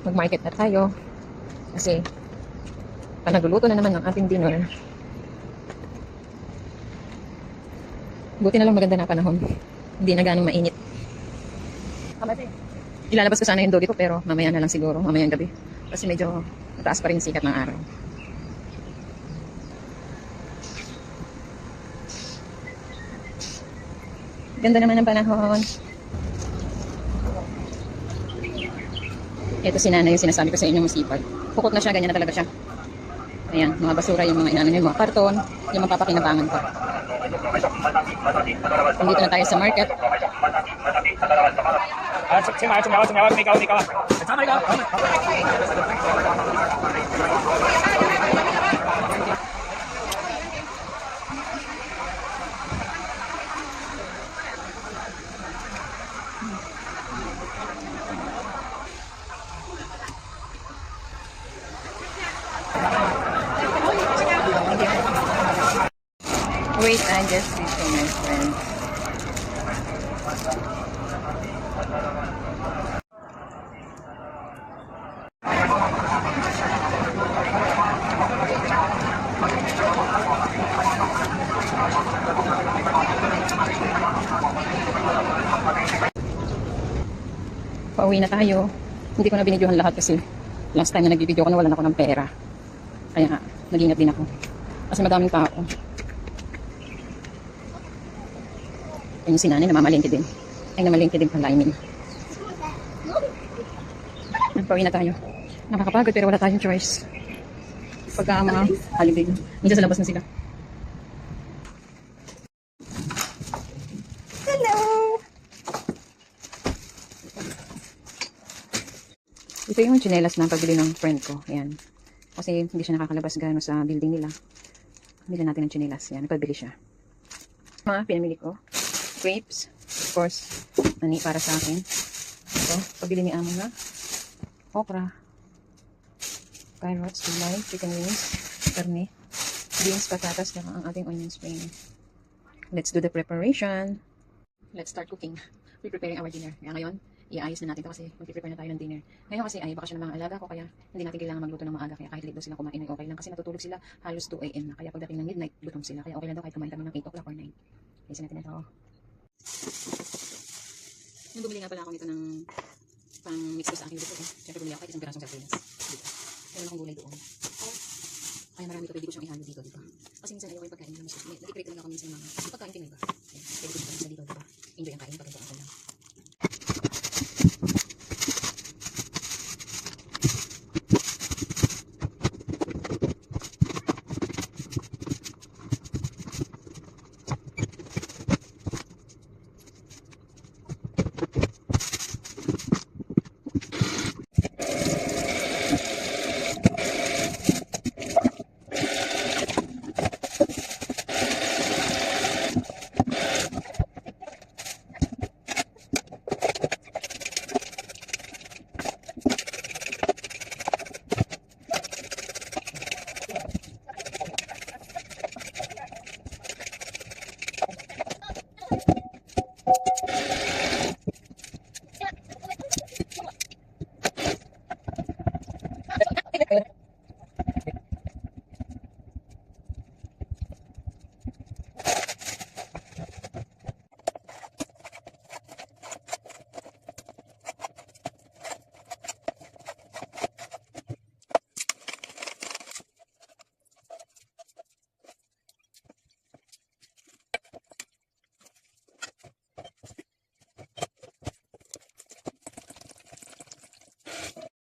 Mag-market na tayo. Kasi, nagluluto na naman ng ating dinner. Buti na lang maganda na panahon. Hindi na ganong mainit. Ilalabas ko sana yung doggy ko pero mamaya na lang siguro, mamayang gabi. Kasi medyo mataas pa rin sikat ng araw. Ganda naman ng panahon. Ito si Nana yung sinasabi ko sa inyo masipag. Pukot na siya, ganyan na talaga siya. Ayan, mga basura yung mga inano yung mga karton, yung mga papakinabangan ko. Dito na tayo sa market. Wait, I just see to my friend. Pauwi na tayo. Hindi ko na binidyohan lahat kasi last time na nagbibideo ko na wala na ako ng pera. Kaya nag-ingat din ako. Kasi madaming tao. Yung si Nanay namamalengke din. Ay, namalengke din pala, I mean. Nagpauwi na tayo. Nakakapagod pero wala tayong choice. Pagka mga holiday. Minsan sa labas na sila. Hello! Ito yung tsinelas na pagbili ng friend ko. Ayan. Kasi hindi siya nakakalabas gano'n sa building nila. Bili natin ng tsinelas. Ayan, nagpabili siya. Mga pinamili ko. Grapes, of course, para sa akin. Ito, pabili ni Amo na okra, carrots, gulay, chicken wings, karne, beans, patatas, na ang ating onion spring. Let's do the preparation. Let's start cooking. We're preparing our dinner. Kaya ngayon, iayos na natin ito kasi mag-prepare na tayo ng dinner. Ngayon kasi ay bakasyon ng mga alaga ko kaya hindi natin kailangan magluto ng maaga. Kaya kahit late daw sila kumain ay okay lang kasi natutulog sila halos 2 AM na. Kaya pagdating ng midnight, gutom sila. Kaya okay lang daw kahit kumain kami ng 8 o'clock or 9. Ayusin natin ito. Nung bumili nga pala ako nito ng pang-mix ko sa aking luto. Siyempre bumili ako kahit isang pirasong sardinas. Dito. Meron akong gulay doon. Kaya marami ito pwede ko siyang ihalo dito, diba? Kasi minsan ayaw ko yung pagkain. Nag-prepare talaga ako minsan ng mga pagkain Pinoy ba? Pwede ko siya dito, diba? Enjoy ang kain pag ganito ako lang.